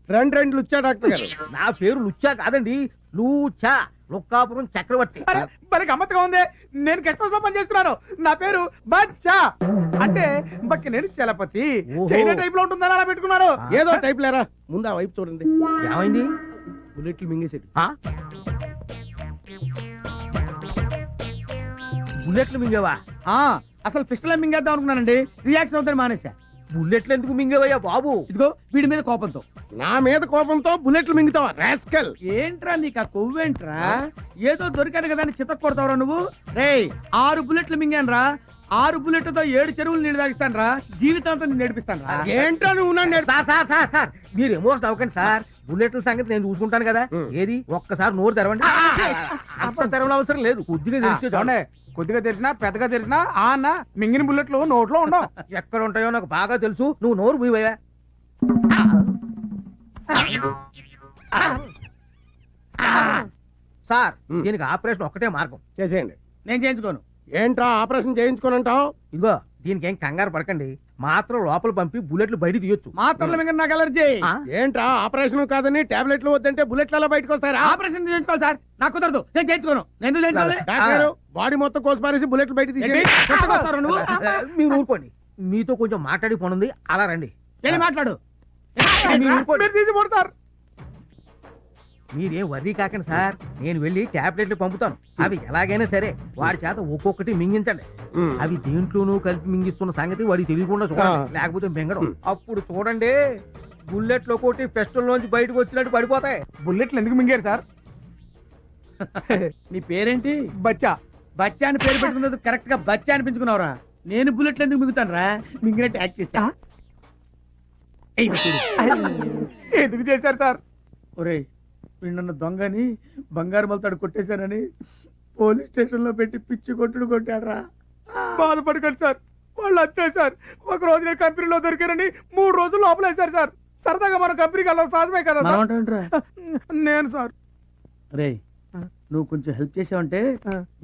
రెండు లుచ్చా డాక్టర్ గారు. నా పేరు లుచ్చా కాదండి, లూచా, లుక్కాపురం చక్రవర్తి. మరి గమ్మత్తుగా ఉంది. నేను గెస్ట్ హౌస్ లో పనిచేస్తున్నాను. నా పేరు బచ్చా, అంటే బక్కి నేను చలపతి. చైనా టైప్ లో ఉంటుందని అలా పెట్టుకున్నారు. ఏదో టైప్ లేరా, ముందు ఆ వైపు చూడండి. ఏమైంది? బుల్లెట్లు మింగేసేటి. బుల్లెట్లు మింగేవా? అసలు పిస్టల్ మింగేద్దాం అనుకున్నానండి, రియాక్షన్ అవుతాను మానేసా. బుల్లెట్లు ఎందుకు మింగేవయ్యా బాబు? ఇదిగో వీడి మీద కోపంతో. నా మీద కోపంతో బుల్లెట్లు మింగుతావా రాస్కల్? ఏంట్రా నీకు ఆ కొవ్వేంట్రా? ఏదో దొరికాను కదా అని చిత్త కొడతావురా నువ్వు. రేయ్ 6 బుల్లెట్లు మింగాను రా. 6 బుల్లెట్లతో 7 చెరువులు నీళ్ళు తాగిస్తాను రా. జీవితాంతం నేను నేర్పిస్తాను రా. ఏంట్రా నువ్వు నన్ను సార్ మీరు ఎమోషన్ అవ్వకండి సార్. బుల్లెట్ల సంగతి నేను చూసుకుంటాను కదా. ఏది ఒక్కసారి నోరు తెరవండి. అంత తెరవడం అవసరం లేదు, కొద్దిగా తెలిస్తే కొద్దిగా తెరిచినా పెద్దగా తెరిచినా ఆ అన్న మింగిన బుల్లెట్లు నోట్లో ఉండవు. ఎక్కడ ఉంటాయో నాకు బాగా తెలుసు. నువ్వు నోరు మూయవయ్యా. సార్ దీనికి ఆపరేషన్ ఒక్కటే మార్గం. చేసేయండి. నేను చేయించుకోను. ఏంట్రా ఆపరేషన్ చేయించుకోనంటావు? ఇదిగో దీనికి ఏం కంగారు పడకండి. మాత్రం లోపల పంపి బుల్లెట్లు బయట తీయొచ్చు. మాత్రలు మింగిన నాకు అలర్జీ. ఏంట్రా ఆపరేషన్ కాదని టాబ్లెట్లు వద్దంటే బుల్లెట్లు అలా బయటకు వస్తారా? ఆపరేషన్ చేయించుకోవాలి సార్, నాకు కుదరదు. నేను చేయించుకోను. నేను చేయించుకోవాలి. డాక్టర్ బాడీ మొత్తం కోసి పారేసి బుల్లెట్లు బయట తీసి మీరు ఊరుకోండి. మీతో కొంచెం మాట్లాడి పనుంది, అలా రండి. వెళ్ళి మాట్లాడు. సార్ మీరేం వర్రీ కాకండి సార్, నేను వెళ్ళి టాబ్లెట్లు పంపుతాను. అవి ఎలాగైనా సరే వాడి చేత ఒక్కొక్కటి మింగించండి. అవి దేంట్లోనూ కలిపి మింగిస్తున్న సంగతి వాడికి తెలియకుండా చూడండి, లేకపోతే మింగడం. అప్పుడు చూడండి బుల్లెట్లు ఒకటి పెస్టల్ లోంచి బయటకు వచ్చినట్టు పడిపోతాయి. బుల్లెట్లు ఎందుకు మింగారు సార్? నీ పేరేంటి? బచ్చా. బచ్చా అని పేరు పెట్టుకున్నది కరెక్ట్ గా బచ్చా అనిపించుకున్నావురా. నేను బుల్లెట్లు ఎందుకు మింగుతాను రా? మింగినట్టు యాక్ట్ చేసా. ఎందుకు చేశారు సార్? ఒరే వీళ్ళన్న దొంగని బంగారు మలతాడు కొట్టేశానని పోలీస్ స్టేషన్ లో పెట్టి పిచ్చి కొట్టుడు కొట్టాడరా. బాధపడకండి సార్, వాళ్ళు అంతే సార్. ఒక రోజు నేను కంపెనీలో దొరికారని 3 రోజులు లోపలేశారు సార్. సరదాగా మన కంపెనీకి వెళ్ళడం సాధమే కదా నేను సార్. రే నువ్వు కొంచెం హెల్ప్ చేసావంటే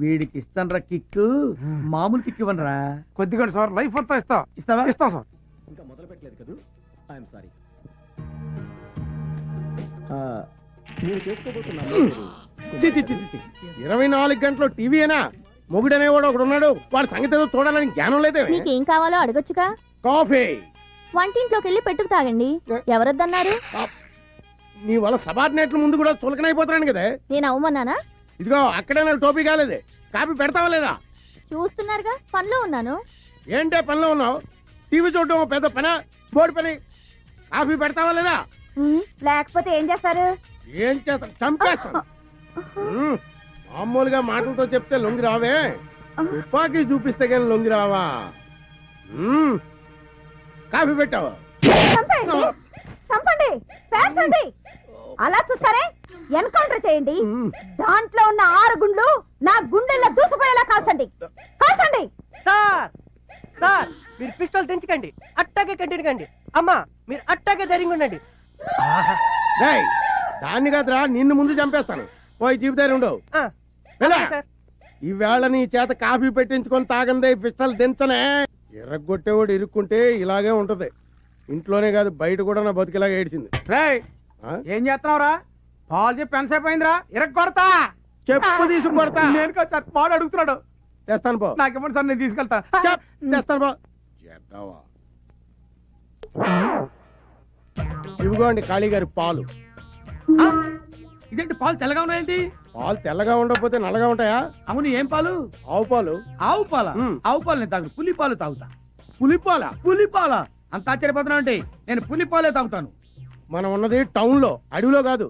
వీడికి ఇస్తానరా కిక్. మామూలు కిక్ ఇవ్వనరా, కొద్దిగా సార్. లైఫ్ అంతా ఇస్తావా? ఇస్తాం సార్. ఇంకా మొదలు పెట్టలేదు కదా. I'm sorry. నేను చేసుకోబోతున్నా 24 గంటలు టీవీనా? మొగుడనేవాడు ఒకడు ఉన్నాడు, వాడి సంగతి ఏదో చూడాలని జ్ఞానం లేదే. మీకేం కావాలో అడగొచ్చుగా. కాఫీ వంటింట్లోకి వెళ్ళి పెట్టుకు తాగండి. ఎవరొద్దన్నారు? నీ వల్ల సబార్డినేట్ల ముందు కూడా చులకనైపోతున్నాను కదా. నేను అవమన్నానా? ఇదిగో అక్కడే నాకు టోపీ కాలేదే. కాఫీ పెడతావా లేదా? చూస్తున్నారుగా పనిలో ఉన్నాను. ఏంటే పనిలో ఉన్నావు? టీవీ చూడటం పెద్ద పని, బోర్డు పని. కాఫీ పెడతావా లేదా? లేకపోతే ఏం చేస్తారు? ఏం చేస్తాను? చంపేస్తాను. మామూలుగా మాటలతో చెప్తే లొంగి రావే, తుపాకీ చూపిస్తే కానీ లొంగి రావా? కాఫీ పెట్టావా? చంపండి, పేర్చండి. అలా చూస్తారే, ఎన్కౌంటర్ చేయండి. దాంట్లో ఉన్న 6 గుండ్లు నా గుండెల్లో దూసుకుపోయేలా కాల్చండి. కాల్చండి. సార్ సార్ మీరు పిస్టల్ తెంచకండి, అట్టాగే కట్టినకండి. అమ్మా మీరు అట్టాగే ధైర్యంగా ఉండండి. దాన్ని కాదురా, నిన్ను ముందు చంపేస్తాను. పోయి జీవితాలు ఉండవు. ఈవేళ నీ చేత కాఫీ పెట్టించుకొని తాగందే పిస్టల్ దించనే. ఎర్రగొట్టేవాడు ఇరుక్కుంటే ఇలాగే ఉంటది. ఇంట్లోనే కాదు బయట కూడా నా బతికిలాగా ఏడ్చింది. ఏం చేస్తున్నావురా? పాలు చెప్పి ఎంతసేపు అయిందిరా? ఇరగొడతా. చెప్పు తీసుకు కొడతా. నేను కాదు సార్, పాడు అడుగుతున్నాడు. తెస్తాను పో. నాకు ఇవ్వండి సార్, నేను తీసుకెళ్తా. తెస్తాను పో. ఇవిగోండి కాళీ గారి పాలు. ఇదేంటి పాలు తెల్లగా ఉన్నాయేంటి? పాలు తెల్లగా ఉండకపోతే నల్లగా ఉంటాయా? అవును, ఏం పాలు? ఆవు పాలు. ఆవు పాల? ఆవు పాలు నేను తాగు, పులి పాలు తాగుతా. పులిపాల? పులిపాల? అంత ఆశ్చర్యపోతున్నా అంటే నేను పులిపాలే తాగుతాను. మనం ఉన్నది టౌన్ లో, అడవిలో కాదు.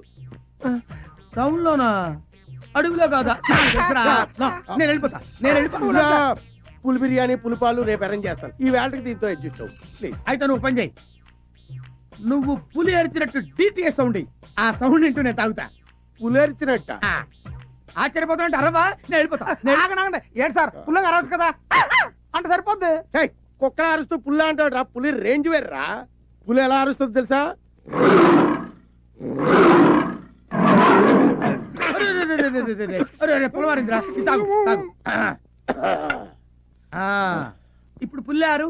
టౌన్ లోనా? అడవిలో కాదా? నేను వెళ్ళిపోతా. పులి బిర్యానీ పులిపాలు రేపు అరేంజ్ చేస్తాను. ఈ వేళకి దీంతో అడ్జస్ట్ అవ్వు ప్లీజ్. అయితే నువ్వు పని చేయి, నువ్వు పులి అరిచినట్టు DTS సౌండ్, ఆ సౌండ్ ఇంటూ నేను తాగుతా. పులి అరిచినట్ట? ఆశ్చర్యపోతున్నా అరవా, నేను వెళ్ళిపోతా. ఏంటి సార్, పుల్లగా అరవచ్చు కదా అంటే సరిపోద్ది. కుక్క అరుస్తూ పుల్ల అంటాడు రా. పులి రేంజ్ వేర్రా. పులి ఎలా అరుస్తుంది తెలుసా? పులవారింద్రా, తాగు తాగు. ఇప్పుడు పుల్లారు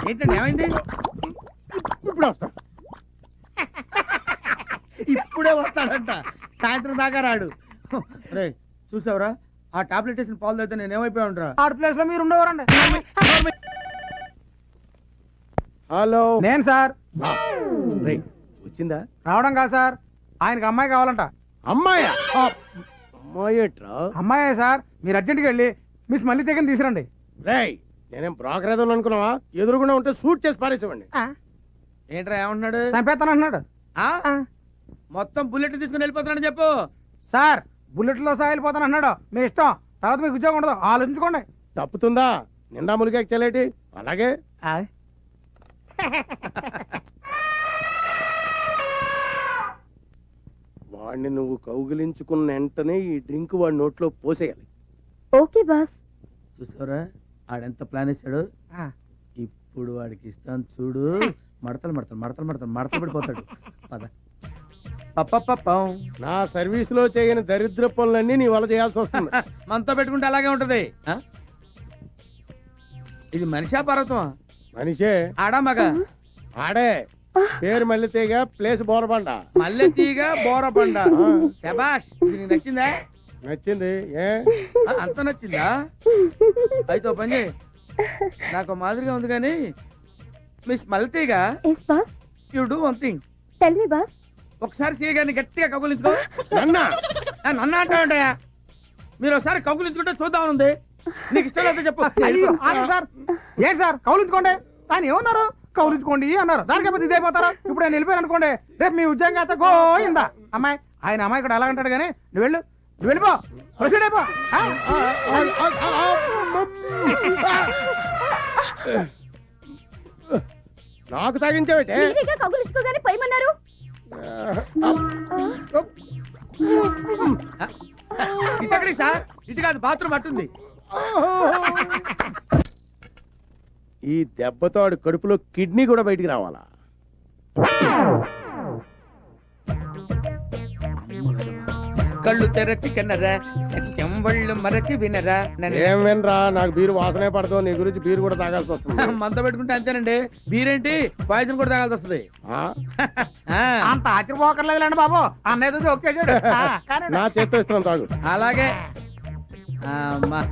ఏంటండి, ఏమైంది? వస్తాడంట, సాయంత్రం దాకా రాడు. రే చూసావురా, ఆ టాబ్లెట్ వేసిన పాలు అయితే నేను ఏమైపోయా ఉంటా. ఆడ ప్లేస్ లో మీరు ఉండేవారండి. హలో నేను సార్. రేయ్, వచ్చిందా రావడం కాదు సార్, ఆయనకి అమ్మాయి కావాలంట. అమ్మాయా? అమ్మాయేట్రా? అమ్మాయే సార్, మీరు అర్జెంట్కి వెళ్ళి మిస్ మళ్ళీ దగ్గర తీసుకురండి. రేయ్, నేనేం బ్రోకర్ ఏదో అనుకున్నావా? ఎదురుగుండా ఉంటే షూట్ చేసి పారేసేవండి. ఏంట్రా ఏమంటున్నాడు? చంపేస్తాను అంటున్నాడు. మొత్తం బుల్లెట్ తీసుకుని వెళ్ళిపోతున్నాడు చెప్పు. సార్ బుల్లెట్లో సహా వెళ్ళిపోతాను అన్నాడు. మీ ఇష్టం, తర్వాత మీకు ఉద్యోగం ఉండదు, ఆలోచించుకోండి. తప్పుతుందా? నిండా ములిగా చెలేటి. అలాగే వాడిని నువ్వు కౌగిలించుకున్న వెంటనే ఈ డ్రింక్ వాడి నోట్లో పోసేయాలి. Okay boss. చూసావురా ఆడెంత ప్లాన్ వేసాడు. ఇప్పుడు వాడికి ఇస్తాను చూడు. మడతలు మడతలు మడతలు మడతలు మడతలు పడిపోతాడు. పద. పప్పపప్పం. నా సర్వీస్ లో చేయని దరిద్ర పనులన్నీ నీ వల్ల చేయాల్సి వస్తుంది. మనతో పెట్టుకుంటే అలాగే ఉంటది. ఇది మనిషా పర్వతం? మనిషే. ఆడా మగ? ఆడే. పేరు మల్లెతీగ, ప్లేస్ బోరబండ. మల్లె తీగ బోరబండ. శబాష్, ఇది నీకు నచ్చిందా? నచ్చింది. ఏ అంత నచ్చిందా? అయితే ఓ పని చేయి, నాకు మాదిరిగా ఉంది కానీ miss Malletheega, yes boss. You do one thing. Tell me boss. ఒకసారి సీగాని గట్టిగా కౌగులించుకో. నన్నా నన్ను అంటావుంటాయా? మీరు ఒకసారి కౌగులించుకుంటే చూద్దామని ఉంది. నీకు ఇష్టం అయితే చెప్పు. అయ్యో, ఆగండి సార్. ఏంటి సార్ కౌలించుకోండి? ఆయన ఏమన్నారు? కౌలించుకోండి అన్నారు. దానికైపోతే ఇదే అయిపోతారు. ఇప్పుడు నేను వెళ్ళిపోయాను అనుకోండి, రేపు మీ ఉద్యోగం అయితే గోయిందా. అమ్మాయి ఆయన అమ్మాయి కూడా ఎలా అంటాడు కానీ నువ్వు వెళ్ళు, నువ్వు వెళ్ళిపో, ప్రొసీడ్ అయిపో. నాకు తాగించావేటే? మీరేగా కౌగులించుకోగానే పోయమన్నారు. ఇటక్కడి సార్, ఇటు కాదు బాత్రూమ్ అట్టుంది. ఈ దెబ్బతో ఆడు కడుపులో కిడ్నీ కూడా బయటికి రావాలా? కళ్ళు తెరచి కన్నరా, సత్యం వళ్ళు మరచి వినరా. ఏం వినరా, నాకు బీరు వాసనే పడదు. నీ గురించి బీరు కూడా తాగాల్సి వస్తుంది. మంత పెట్టుకుంటే అంతేనండి. బీరేంటి పాయసం కూడా తాగాల్సి వస్తుంది. అంత ఆశ్చర్యపోకర్లేదులేండి బాబు, అన్నయ్యతో జోక్ చేశాడు. నా చేత్తో ఇస్తున్నాను, తాగు. అలాగే. అమ్మా.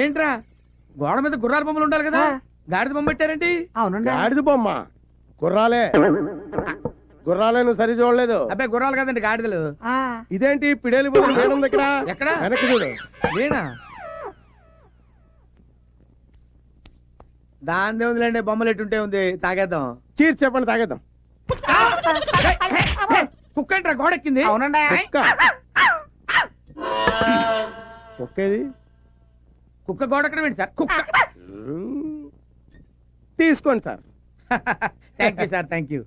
ఏంట్రా గోడ మీద గుర్రాల బొమ్మలు ఉండాలి కదా, గాడిద బొమ్మ పెట్టారేంటి? అవునండి. గాడిద బొమ్మ? గుర్రాలే. గుర్రాలే, నువ్వు సరి చూడలేదు. అబ్బాయి గుర్రాలు కదండి, గాడిదలు. ఇదేంటి పిడేలి బొమ్మలు వేడుంది ఇక్కడ? ఎక్కడ? వెనక్కి చూడు. నేనా? దాని ఉందిలేండి, బొమ్మలు ఎట్టుంటే ఉంది. తాగేద్దాం. చీర్ చెప్పండి, తాగేద్దాం. కుక్క ఏంట్రా గోడెక్కింది? అవునండి. ఒక్కేది కుక్క గోడెక్కడం ఏంటి సార్? కుక్క. తీసుకోండి sir. Thank you sir, thank you.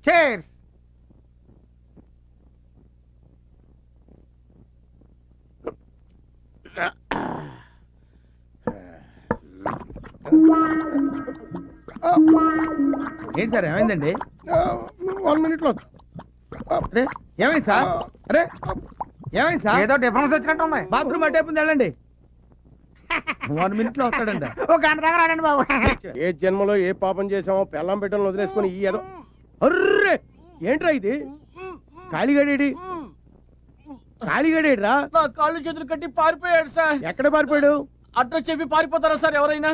Chairs. ఏంటి సార్ ఏమైందండి? 1 minute లో. అరే ఏమైంది సార్? అరే ఏమైంది సార్? ఏదో డిఫరెన్స్ వచ్చినట్టు ఉంది. బాత్రూమ్ అటే వెళ్ళండి. 1 minute లో వస్తాడండి. ఒక గంట దాకా రాడండి బాబు. ఏ జన్మలో ఏ పాపం చేసామో పెళ్ళం బిడ్డలను వదిలేసుకుని ఈ ఏదో. అర్రే ఏంట్రా ఇది? కాళీగడేడి? కాళీగడేడ్రా? నా కాళ్ళు చేతులు కట్టి పారిపోయాడు సార్. ఎక్కడ పారిపోయాడు? అడ్రస్ చెప్పి పారిపోతారా సార్ ఎవరైనా?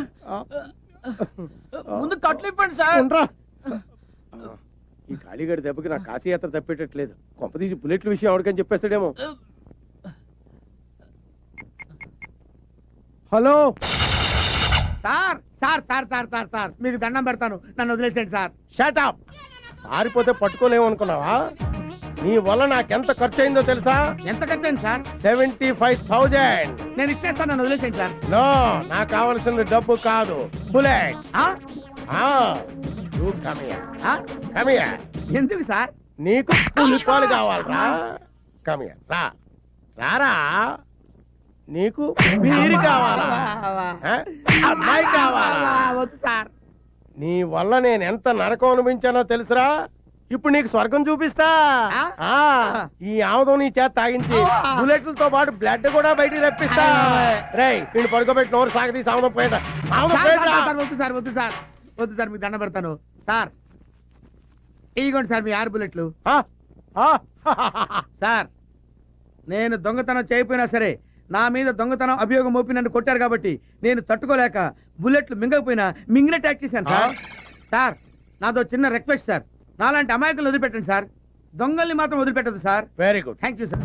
ముందు కట్లు ఇప్పండి సార్. ఉండ్రా. ఈ కాళీగడి దెబ్బకి నా కాశీయాత్ర తప్పేటట్లేదు. కొంపదీసి బుల్లెట్ల విషయం ఎవరికని చెప్పేస్తాడేమో. Hello sir sir sir sir sir sir మీకు దండం పెడతాను, నన్ను వదిలేసేయండి సార్. షటప్. పారిపోతే పట్టుకోలేము అనుకున్నావా? నీ వల్ల నాకెంత ఖర్చు అయిందో తెలుసా? ఎంత కట్టండి సార్? 75,000. నేను ఇచ్చేస్తాను, నన్ను వదిలేసేయండి సార్. నో, నాకు కావలసింది డబ్బు కాదు, బుల్లెట్. కమియా. ఎందుకు సార్? నీకు పులిపాలు కావాలరా? కమియా, రా. రారా. నీకు బీరు కావాలా? అమ్మాయి కావాలా? వద్దు సార్. నీ వల్ల నేను ఎంత నరకం అనిపించానో తెలుసురా? ఇప్పుడు నీకు స్వర్గం చూపిస్తా. ఈ ఆముదం నీ చేత తాగించి బుల్లెట్లతో పాటు బ్లడ్ కూడా బయటికి తెప్పిస్తా. రేయ్, నేను పడుకోబెట్టి నోరు సాగతీసి ఆముదం పోయేట. వద్దు సార్, వద్దు సార్, వద్దు సార్, మీకు దండం పెడతాను సార్. ఇదిగోండి సార్ మీ 6 బుల్లెట్లు ఆ, ఆ, సార్ నేను దొంగతనం చేయకపోయినా సరే నా మీద దొంగతనం అభియోగం మోపి నన్ను కొట్టారు కాబట్టి నేను తట్టుకోలేక బుల్లెట్లు మింగకపోయినా మింగిన ట్యాక్ చేశాను సార్ సార్ నాదో చిన్న రిక్వెస్ట్ సార్ నాలాంటి అమాయకులు వదిలిపెట్టండి సార్ దొంగల్ని మాత్రం వదిలిపెట్టదు sir very good thank you sir